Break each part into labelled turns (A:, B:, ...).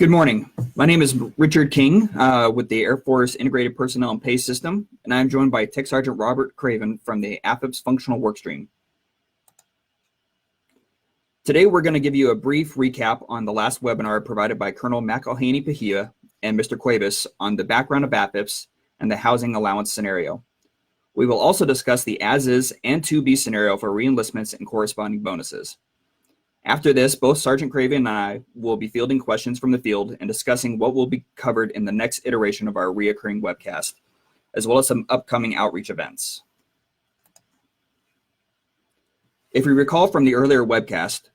A: Good morning. My name is Richard King with the Air Force Integrated Personnel and Pay System, and I'm joined by Tech Sergeant Robert Craven from the AFIPPS Functional Workstream. Today, we're going to give you a brief recap on the last webinar provided by Colonel McElhaney Pahia and Mr. Cuevas on the background of AFIPPS and the housing allowance scenario. We will also discuss the as-is and to-be scenario for reenlistments and corresponding bonuses. After this, both Sergeant Craven and I will be fielding questions from the field and discussing what will be covered in the next iteration of our reoccurring webcast, as well as some upcoming outreach events. If we recall from the earlier webcast,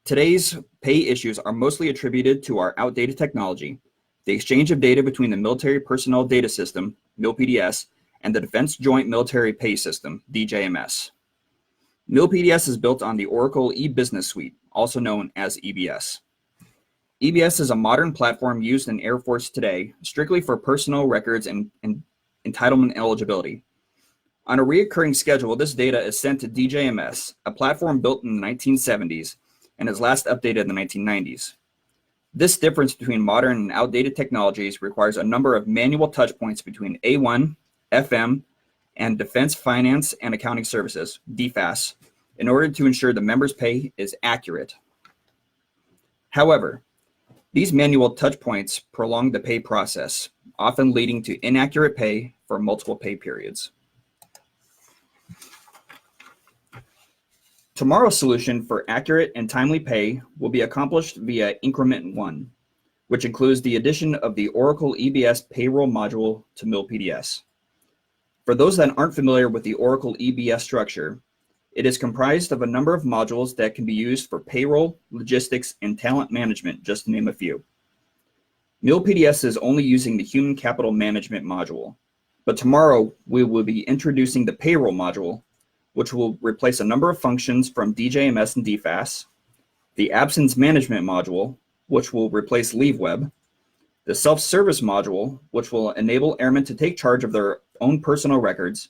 A: today's pay issues are mostly attributed to our outdated technology, the exchange of data between the Military Personnel Data System, MIL-PDS, and the Defense Joint Military Pay System, DJMS. MIL-PDS is built on the Oracle e-Business Suite, also known as EBS. EBS is a modern platform used in Air Force today, strictly for personal records and entitlement eligibility. On a recurring schedule, this data is sent to DJMS, a platform built in the 1970s and is last updated in the 1990s. This difference between modern and outdated technologies requires a number of manual touchpoints between A1, FM, and Defense Finance and Accounting Services, DFAS, in order to ensure the member's pay is accurate. However, these manual touchpoints prolong the pay process, often leading to inaccurate pay for multiple pay periods. Tomorrow's solution for accurate and timely pay will be accomplished via Increment 1, which includes the addition of the Oracle EBS payroll module to MIL-PDS. For those that aren't familiar with the Oracle EBS structure, it is comprised of a number of modules that can be used for payroll, logistics, and talent management, just to name a few. MIL-PDS is only using the Human Capital Management module, but tomorrow we will be introducing the payroll module, which will replace a number of functions from DJMS and DFAS, the Absence Management module, which will replace LeaveWeb, the Self-Service module, which will enable airmen to take charge of their own personal records,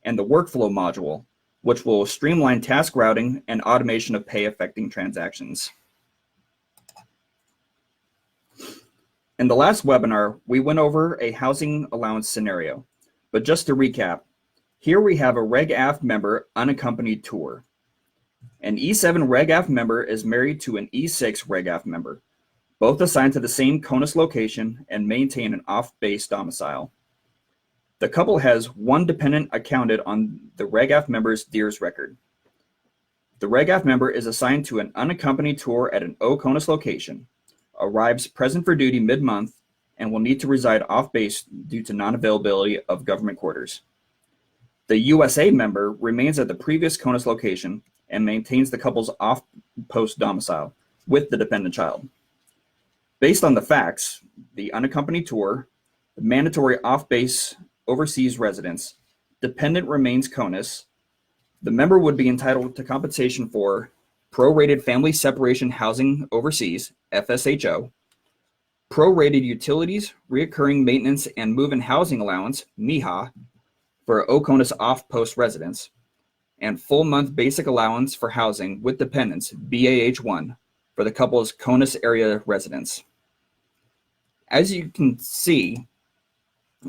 A: and the Workflow module, which will streamline task routing and automation of pay-affecting transactions. In the last webinar, we went over a housing allowance scenario, but just to recap, here we have a Reg-AF member unaccompanied tour. An E7 Reg-AF member is married to an E6 Reg-AF member, both assigned to the same CONUS location and maintain an off-base domicile. The couple has one dependent accounted on the Reg-AF member's DEERS record. The Reg-AF member is assigned to an unaccompanied tour at an OCONUS location, arrives present for duty mid-month, and will need to reside off-base due to non-availability of government quarters. The USA member remains at the previous CONUS location and maintains the couple's off-post domicile with the dependent child. Based on the facts, the unaccompanied tour, the mandatory off-base overseas residence, dependent remains CONUS, the member would be entitled to compensation for prorated family separation housing overseas, FSHO, prorated utilities, reoccurring maintenance and move-in housing allowance, MIHA, for OCONUS off-post residence, and full month basic allowance for housing with dependents, BAH1, for the couple's CONUS area residence. As you can see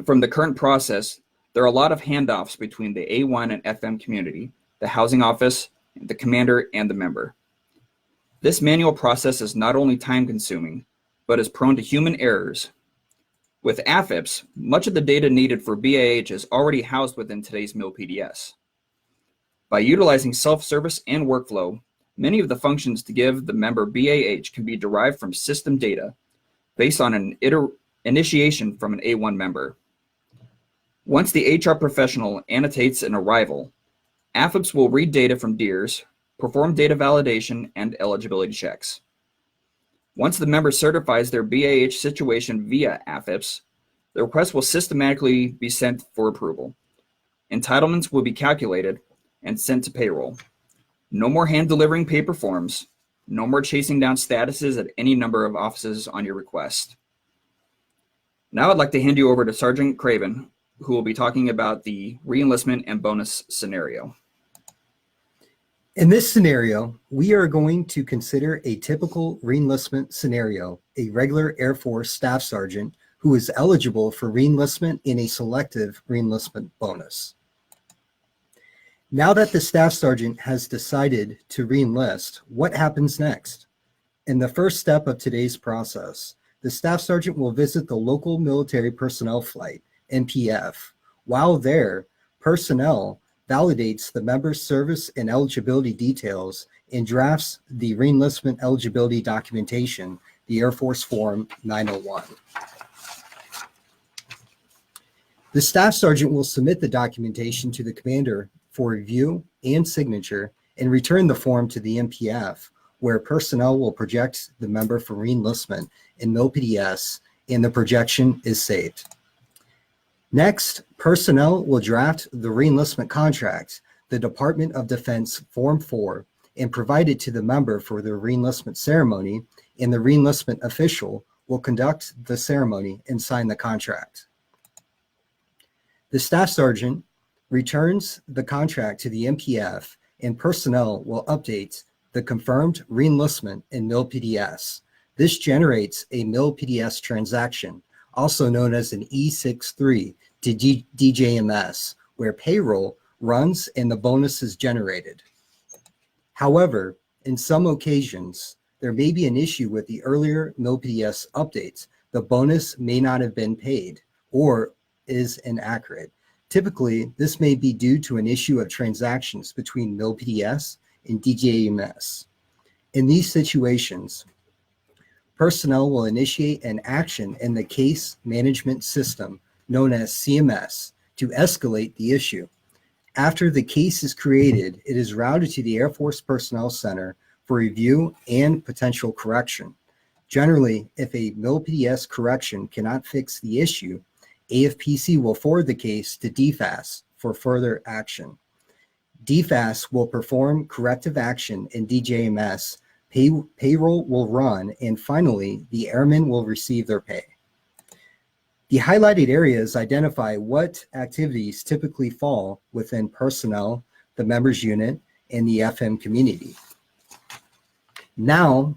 A: from the current process, there are a lot of handoffs between the A1 and FM community, the housing office, the commander, and the member. This manual process is not only time-consuming, but is prone to human errors. With AFIPPS, much of the data needed for BAH is already housed within today's MIL-PDS. By utilizing self-service and workflow, many of the functions to give the member BAH can be derived from system data based on an initiation from an A1 member. Once the HR professional annotates an arrival, AFIPPS will read data from DEERS, perform data validation and eligibility checks. Once the member certifies their BAH situation via AFIPPS, the request will systematically be sent for approval. Entitlements will be calculated and sent to payroll. No more hand-delivering paper forms. No more chasing down statuses at any number of offices on your request. Now I'd like to hand you over to Sergeant Craven, who will be talking about the reenlistment and bonus scenario.
B: In this scenario, we are going to consider a typical reenlistment scenario, a regular Air Force Staff Sergeant who is eligible for reenlistment in a selective reenlistment bonus. Now that the Staff Sergeant has decided to reenlist, what happens next? In the first step of today's process, the Staff Sergeant will visit the local military personnel flight, MPF. While there, personnel validates the member's service and eligibility details and drafts the reenlistment eligibility documentation, the Air Force Form 901. The Staff Sergeant will submit the documentation to the commander for review and signature and return the form to the MPF, where personnel will project the member for reenlistment in MilPDS and the projection is saved. Next, personnel will draft the reenlistment contract, the Department of Defense Form 4, and provide it to the member for the reenlistment ceremony, and the reenlistment official will conduct the ceremony and sign the contract. The Staff Sergeant returns the contract to the MPF, and personnel will update the confirmed reenlistment in MilPDS. This generates a MilPDS transaction, also known as an E63 to DJMS, where payroll runs and the bonus is generated. However, in some occasions, there may be an issue with the earlier MilPDS updates. The bonus may not have been paid or is inaccurate. Typically, this may be due to an issue of transactions between MilPDS and DJMS. In these situations, personnel will initiate an action in the case management system known as CMS to escalate the issue. After the case is created, it is routed to the Air Force Personnel Center for review and potential correction. Generally, if a MilPDS correction cannot fix the issue, AFPC will forward the case to DFAS for further action. DFAS will perform corrective action in DJMS, payroll will run, and finally, the airmen will receive their pay. The highlighted areas identify what activities typically fall within personnel, the members unit, and the FM community. Now,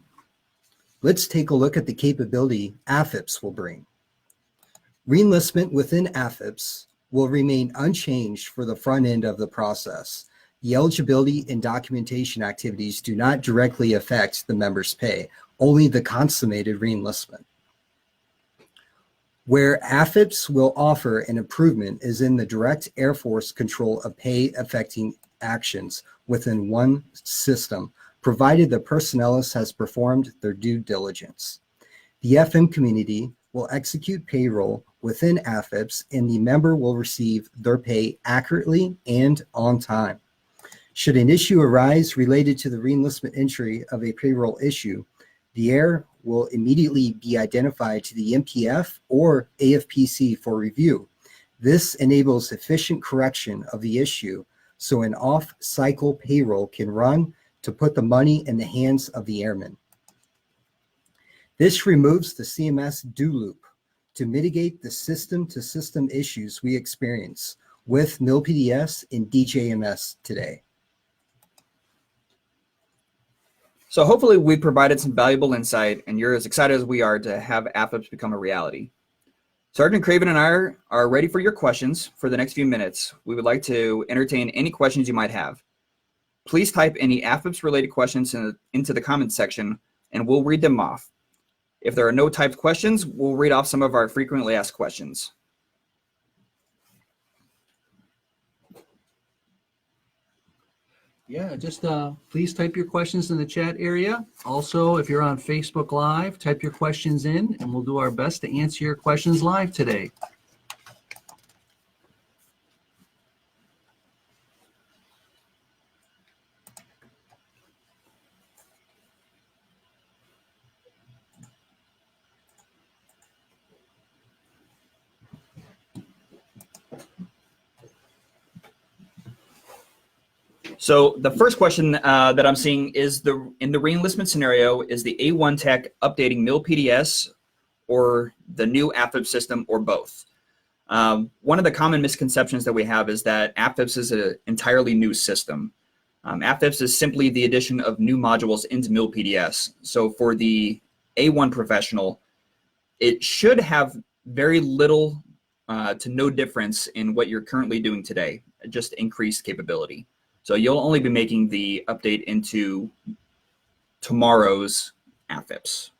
B: let's take a look at the capability AFIPS will bring. Reenlistment within AFIPS will remain unchanged for the front end of the process. The eligibility and documentation activities do not directly affect the member's pay, only the consummated reenlistment. Where AFIPS will offer an improvement is in the direct Air Force control of pay affecting actions within one system, provided the personnelist has performed their due diligence. The FM community will execute payroll within AFIPS, and the member will receive their pay accurately and on time. Should an issue arise related to the reenlistment entry of a payroll issue, the error will immediately be identified to the MPF or AFPC for review. This enables efficient correction of the issue so an off-cycle payroll can run to put the money in the hands of the airmen. This removes the CMS do loop to mitigate the system-to-system issues we experience with MilPDS and DJMS today.
A: So hopefully we provided some valuable insight and you're as excited as we are to have AFIPS become a reality. Sergeant Craven and I are ready for your questions for the next few minutes. We would like to entertain any questions you might have. Please type any AFIPS related questions into the comments section and we'll read them off. If there are no typed questions, we'll read off some of our frequently asked questions.
C: Yeah, just please type your questions in the chat area. Also, if you're on Facebook Live, type your questions in and we'll do our best to answer your questions live today.
A: So the first question that I'm seeing is in the reenlistment scenario, is the A1 tech updating MilPDS or the new AFIPS system or both? One of the common misconceptions that we have is that AFIPS is an entirely new system. AFIPS is simply the addition of new modules into MIL-PDS. So for the A1 professional, it should have very little to no difference in what you're currently doing today, just increased capability. So you'll only be making the update into tomorrow's AFIPS.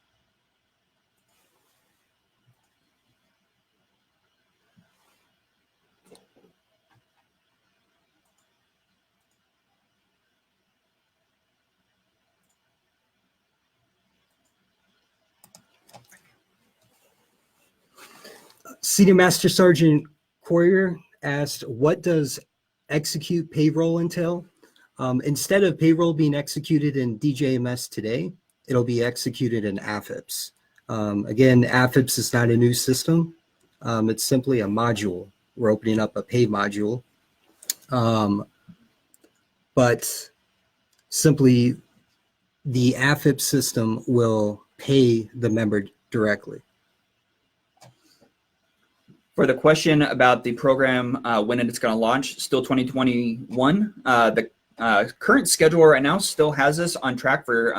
B: Senior Master Sergeant Courier asked, what does execute payroll entail? Instead of payroll being executed in DJMS today, it'll be executed in AFIPS. Again, AFIPS is not a new system. It's simply a module. We're opening up a pay module. But simply the AFIPS system will pay the member directly.
A: For the question about the program, when it's going to launch, still 2021. The current schedule right now still has us on track for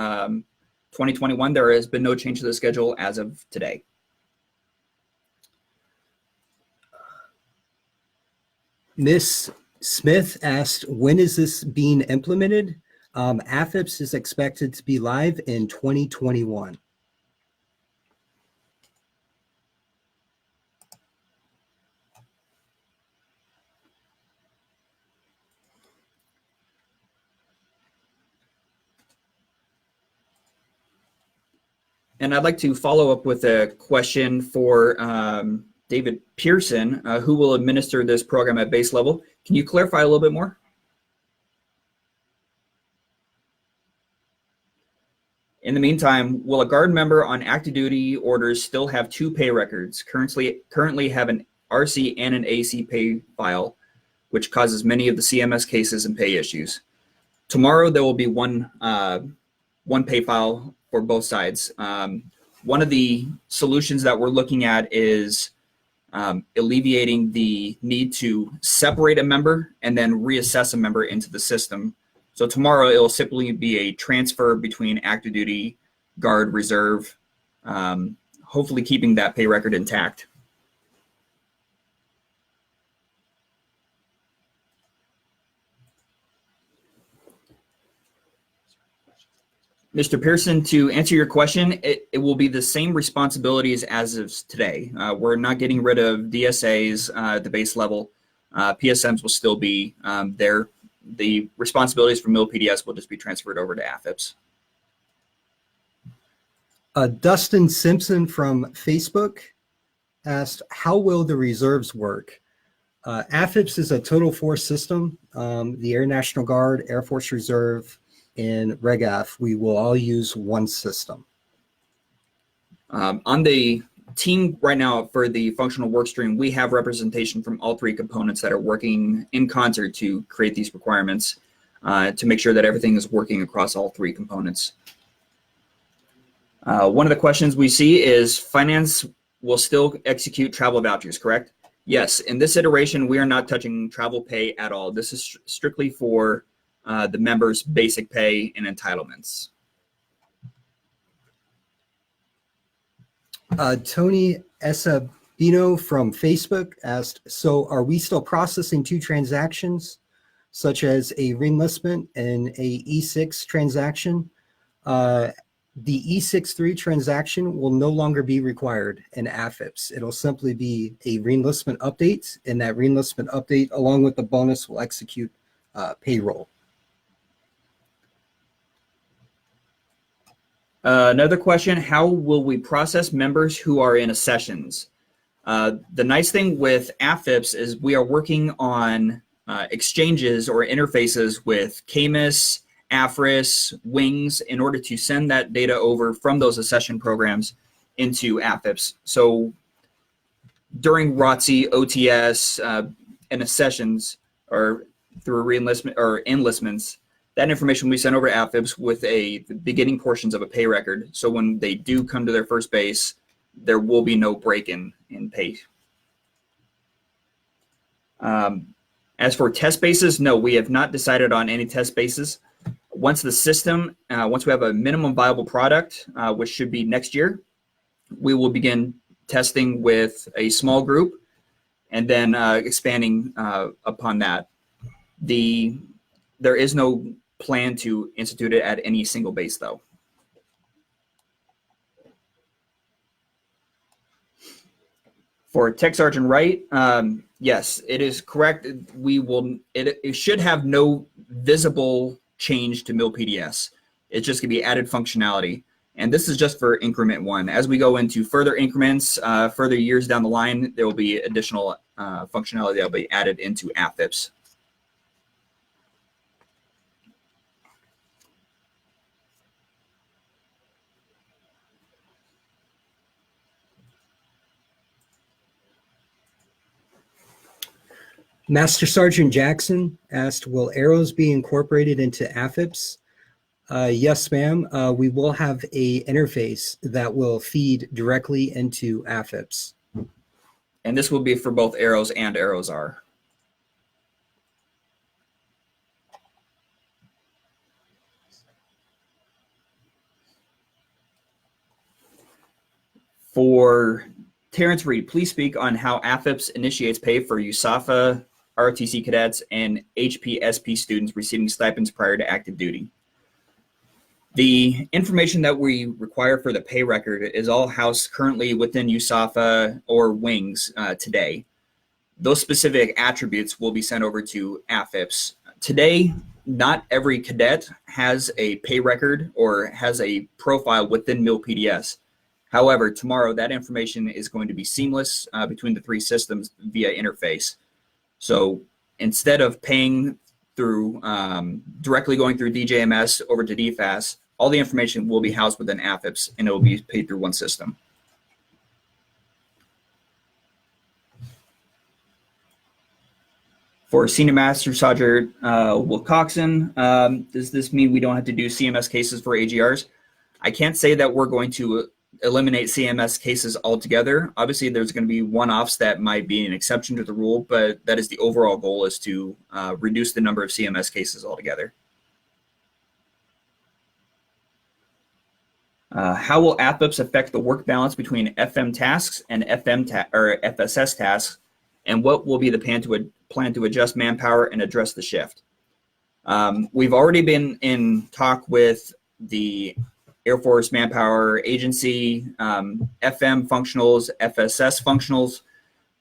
A: 2021. There has been no change to the schedule as of today.
B: Miss Smith asked, when is this being implemented? AFIPS is expected to be live in 2021.
A: And I'd like to follow up with a question for David Pearson, who will administer this program at base level. Can you clarify a little bit more? In the meantime, will a guard member on active duty orders still have two pay records? Currently have an RC and an AC pay file, which causes many of the CMS cases and pay issues. Tomorrow there will be one pay file for both sides. One of the solutions that we're looking at is alleviating the need to separate a member and then reassess a member into the system. So tomorrow it will simply be a transfer between active duty, guard, reserve, hopefully keeping that pay record intact. Mr. Pearson, to answer your question, it will be the same responsibilities as of today. We're not getting rid of DSAs at the base level. PSMs will still be there. The responsibilities for MIL-PDS will just be transferred over to AFIPS.
B: Dustin Simpson from Facebook asked, how will the reserves work? AFIPS is a total force system. The Air National Guard, Air Force Reserve, and RegAF, we will all use one system.
A: On the team right now for the functional work stream, we have representation from all three components that are working in concert to create these requirements to make sure that everything is working across all three components. One of the questions we see is finance will still execute travel vouchers, correct? Yes, in this iteration, we are not touching travel pay at all. This is strictly for the members' basic pay and entitlements.
B: Tony Esabino from Facebook asked, so are we still processing two transactions, such as a reenlistment and a E6 transaction? The E63 transaction will no longer be required in AFIPS. It'll simply be a reenlistment update, and that reenlistment update, along with the bonus, will execute payroll.
A: Another question, how will we process members who are in accessions? The nice thing with AFIPS is we are working on exchanges or interfaces with CAMUS, AFRIS, WINGS in order to send that data over from those accession programs into AFIPS. So during ROTC, OTS, and accessions, or through reenlistment or enlistments, that information will be sent over to AFIPS with the beginning portions of a pay record. So when they do come to their first base, there will be no break in pay. As for test bases, no, we have not decided on any test bases. Once the system, once we have a minimum viable product, which should be next year, we will begin testing with a small group and then expanding upon that. There is no plan to institute it at any single base, though. For Tech Sergeant Wright, yes, it is correct. It should have no visible change to MilPDS. It's just going to be added functionality. And this is just for increment 1. As we go into further increments, further years down the line, there will be additional functionality that will be added into AFIPS.
B: Master Sergeant Jackson asked, will arrows be incorporated into AFIPS? Yes, ma'am. We will have a interface that will feed directly into AFIPS.
A: And this will be for both arrows and arrows R. For Terrence Reed, please speak on how AFIPS initiates pay for USAFA, ROTC cadets, and HPSP students receiving stipends prior to active duty. The information that we require for the pay record is all housed currently within USAFA or wings today. Those specific attributes will be sent over to AFIPS. Today, not every cadet has a pay record or has a profile within MilPDS. However, tomorrow that information is going to be seamless between the 3 systems via interface. So instead of paying through directly going through DJMS over to DFAS, all the information will be housed within AFIPS and it will be paid through one system. For Senior Master Sergeant Will Coxon, does this mean we don't have to do CMS cases for AGRs? I can't say that we're going to eliminate CMS cases altogether. Obviously, there's going to be one-offs that might be an exception to the rule, but that is the overall goal, is to reduce the number of CMS cases altogether. How will AFIPS affect the work balance between FM tasks and FSS tasks, and what will be the plan to adjust manpower and address the shift? We've already been in talk with the Air Force Manpower Agency, FM functionals, FSS functionals,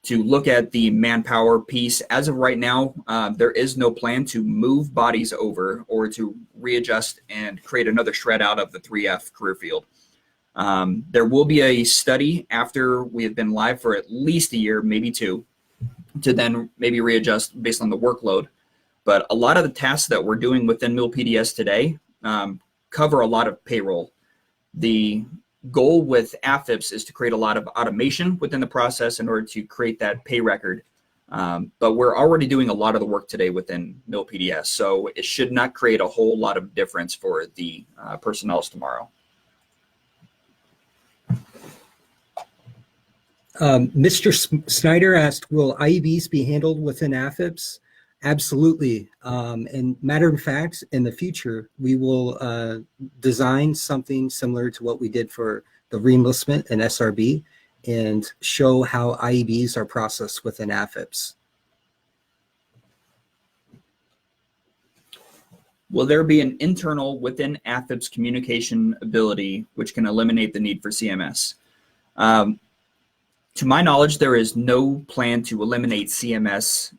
A: to look at the manpower piece. As of right now, there is no plan to move bodies over or to readjust and create another shred out of the 3F career field. There will be a study after we have been live for at least a year, maybe 2, to then maybe readjust based on the workload. But a lot of the tasks that we're doing within MilPDS today cover a lot of payroll. The goal with AFIPS is to create a lot of automation within the process in order to create that pay record. But we're already doing a lot of the work today within MilPDS, so it should not create a whole lot of difference for the personnel tomorrow.
B: Mr. Snyder asked, will IEBs be handled within AFIPS? Absolutely. And matter of fact, in the future, we will design something similar to what we did for the Reenlistment and SRB and show how IEBs are processed within AFIPS.
A: Will there be an internal within AFIPS communication ability which can eliminate the need for CMS? To my knowledge, there is no plan to eliminate CMS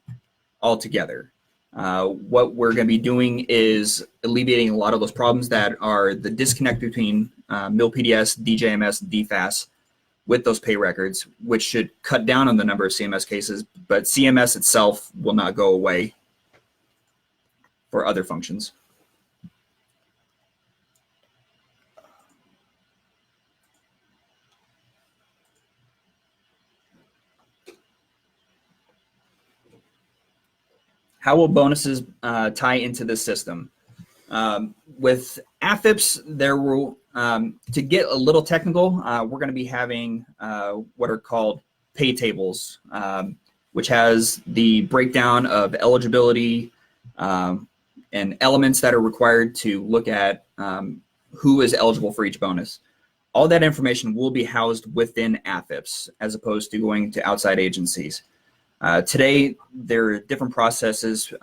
A: altogether. What we're going to be doing is alleviating a lot of those problems that are the disconnect between MilPDS, DJMS, DFAS with those pay records, which should cut down on the number of CMS cases, but CMS itself will not go away for other functions. How will bonuses tie into this system? With AFIPS, there will, to get a little technical, we're going to be having what are called pay tables, which has the breakdown of eligibility and elements that are required to look at who is eligible for each bonus. All that information will be housed within AFIPS as opposed to going to outside agencies. Today, there are different processes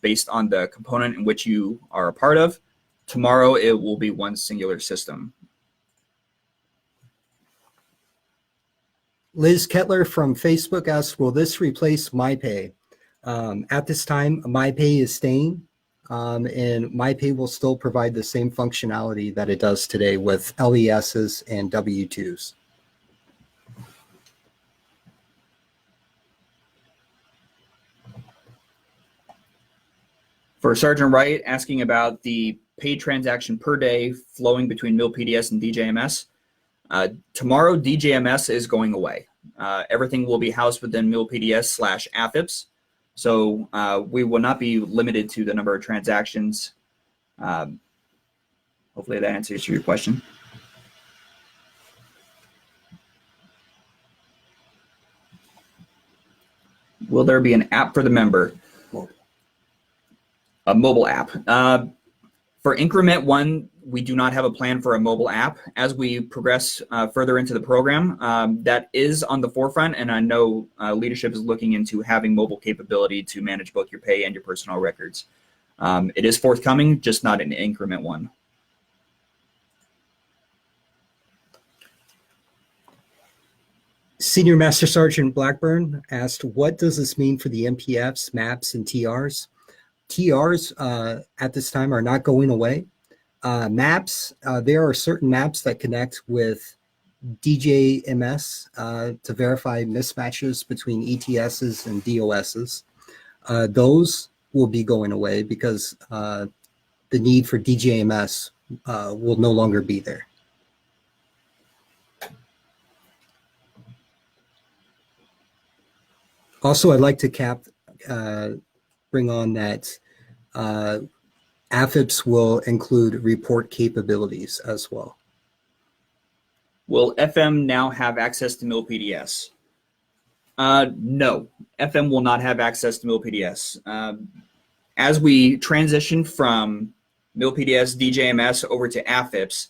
A: based on the component in which you are a part of. Tomorrow, it will be one singular system.
B: Liz Kettler from Facebook asks, will this replace MyPay? At this time, MyPay is staying, and MyPay will still provide the same functionality that it does today with LESs and W-2s.
A: For Sergeant Wright, asking about the paid transaction per day flowing between MilPDS and DJMS. Tomorrow, DJMS is going away. Everything will be housed within MilPDS/AFIPS. So we will not be limited to the number of transactions. Hopefully that answers your question. Will there be an app for the member? A mobile app. For increment 1, we do not have a plan for a mobile app. As we progress further into the program, that is on the forefront, and I know leadership is looking into having mobile capability to manage both your pay and your personnel records. It is forthcoming, just not in increment 1.
B: Senior Master Sergeant Blackburn asked, what does this mean for the MPFs, MAPs, and TRs? TRs at this time are not going away. Maps, there are certain maps that connect with DJMS to verify mismatches between ETSs and DOSs. Those will be going away because the need for DJMS will no longer be there. Also, I'd like to bring on that AFIPS will include report capabilities as well.
A: Will FM now have access to MilPDS? No, FM will not have access to MilPDS. As we transition from MilPDS DJMS over to AFIPS,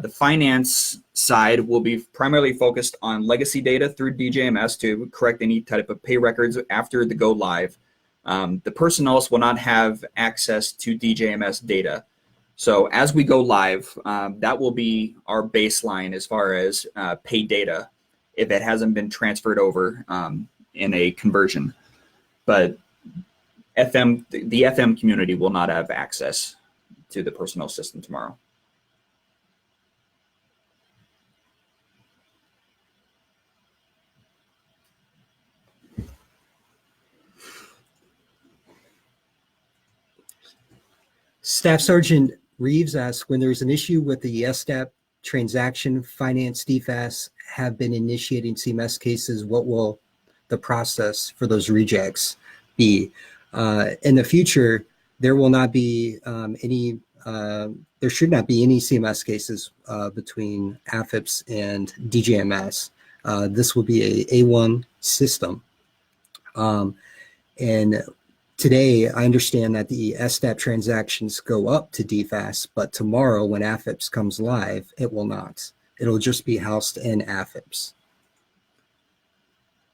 A: the finance side will be primarily focused on legacy data through DJMS to correct any type of pay records after the go live. The personnel will not have access to DJMS data. So as we go live, that will be our baseline as far as pay data if it hasn't been transferred over in a conversion. But the FM community will not have access to the personnel system tomorrow.
B: Staff Sergeant Reeves asks, when there's an issue with the SDAP transaction, finance DFAS have been initiating CMS cases, what will the process for those rejects be? In the future, there will not be there should not be any CMS cases between AFIPS and DJMS. This will be a A1 system. And today, I understand that the SDAP transactions go up to DFAS, but tomorrow when AFIPS comes live, it will not. It'll just be housed in AFIPS.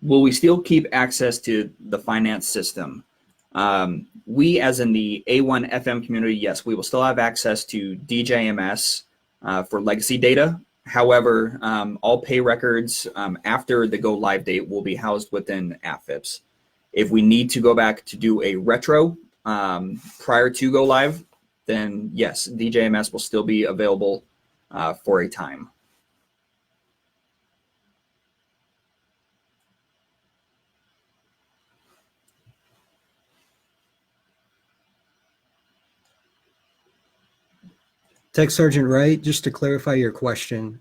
A: Will we still keep access to the finance system? We, as in the A1 FM community, yes, we will still have access to DJMS for legacy data. However, all pay records after the go live date will be housed within AFIPS. If we need to go back to do a retro prior to go live, then yes, DJMS will still be available for a time.
B: Tech Sergeant Wright, just to clarify your question,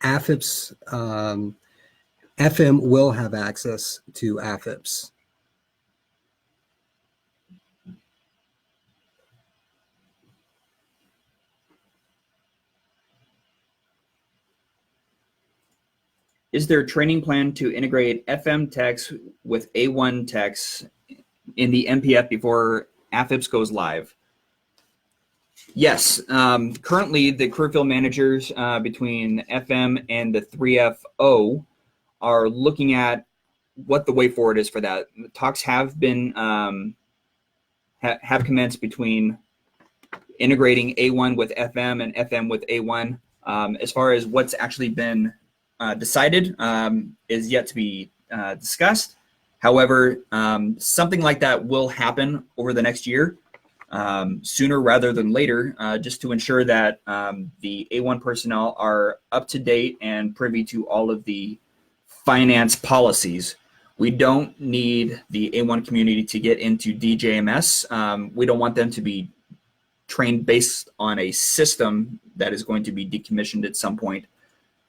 B: AFIPS, FM will have access to AFIPS.
A: Is there a training plan to integrate FM techs with A1 techs in the MPF before AFIPS goes live? Yes. Currently, the career field managers between FM and the 3FO are looking at what the way forward is for that. The talks have been have commenced between integrating A1 with FM and FM with A1. As far as what's actually been decided is yet to be discussed. However, something like that will happen over the next year, sooner rather than later, just to ensure that the A1 personnel are up to date and privy to all of the finance policies. We don't need the A1 community to get into DJMS. We don't want them to be trained based on a system that is going to be decommissioned at some point.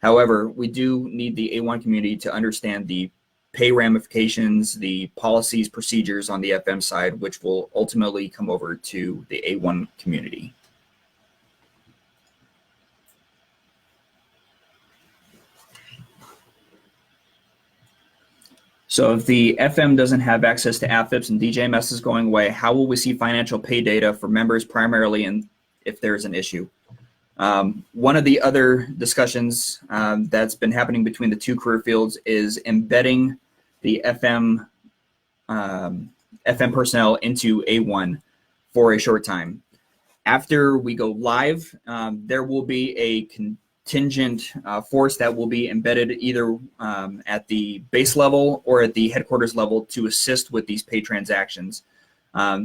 A: However, we do need the A1 community to understand the pay ramifications, the policies, procedures on the FM side, which will ultimately come over to the A1 community. So if the FM doesn't have access to AFIPS and DJMS is going away, how will we see financial pay data for members primarily and if there's an issue? One of the other discussions that's been happening between the two career fields is embedding the FM personnel into A1 for a short time. After we go live, there will be a contingent force that will be embedded either at the base level or at the headquarters level to assist with these pay transactions.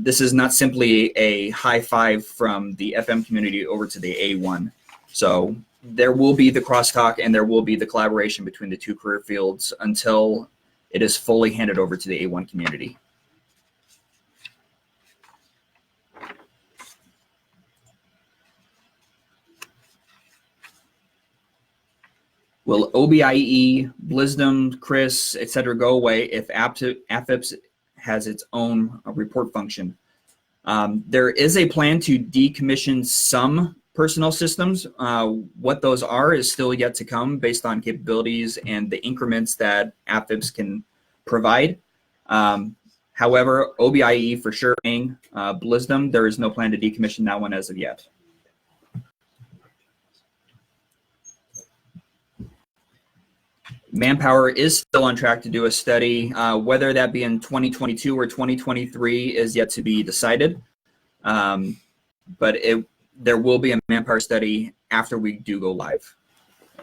A: This is not simply a high five from the FM community over to the A1. So there will be the crosstalk and there will be the collaboration between the two career fields until it is fully handed over to the A1 community. Will OBIE, Blisdom, Chris, etc. go away if AFIPS has its own report function? There is a plan to decommission some personnel systems. What those are is still yet to come based on capabilities and the increments that AFIPS can provide. However, OBIE for sure, Blisdom, there is no plan to decommission that one as of yet. Manpower is still on track to do a study. Whether that be in 2022 or 2023 is yet to be decided. But there will be a manpower study after we do go live.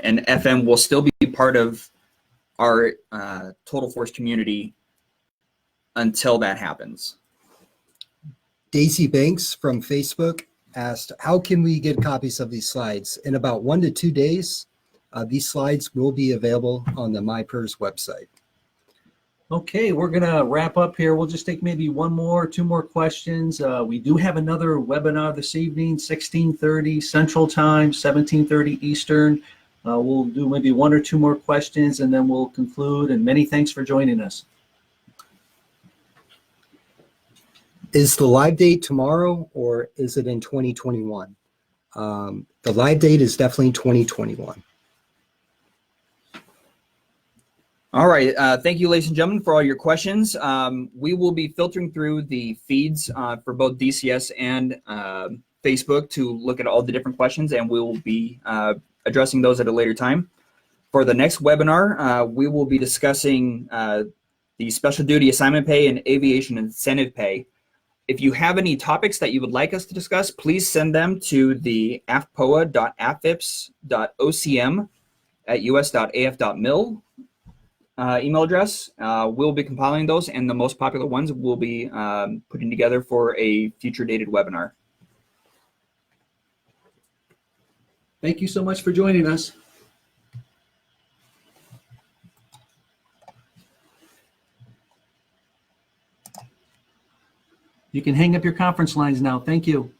A: And FM will still be part of our total force community until that happens.
B: Daisy Banks from Facebook asked, how can we get copies of these slides? In about 1 to 2 days, these slides will be available on the MyPERS website.
C: Okay, we're going to wrap up here. We'll just take maybe two more questions. We do have another webinar this evening, 16:30 Central Time, 17:30 Eastern. We'll do maybe 1 or 2 more questions and then we'll conclude. And many thanks for joining us.
B: Is the live date tomorrow or is it in 2021? The live date is definitely 2021.
A: All right. Thank you, ladies and gentlemen, for all your questions. We will be filtering through the feeds for both DCS and Facebook to look at all the different questions, and we will be addressing those at a later time. For the next webinar, we will be discussing the special duty assignment pay and aviation incentive pay. If you have any topics that you would like us to discuss, please send them to the afpoa.afips.ocm@us.af.mil email address. We'll be compiling those, and the most popular ones we'll be putting together for a future dated webinar.
C: Thank you so much for joining us. You can hang up your conference lines now. Thank you.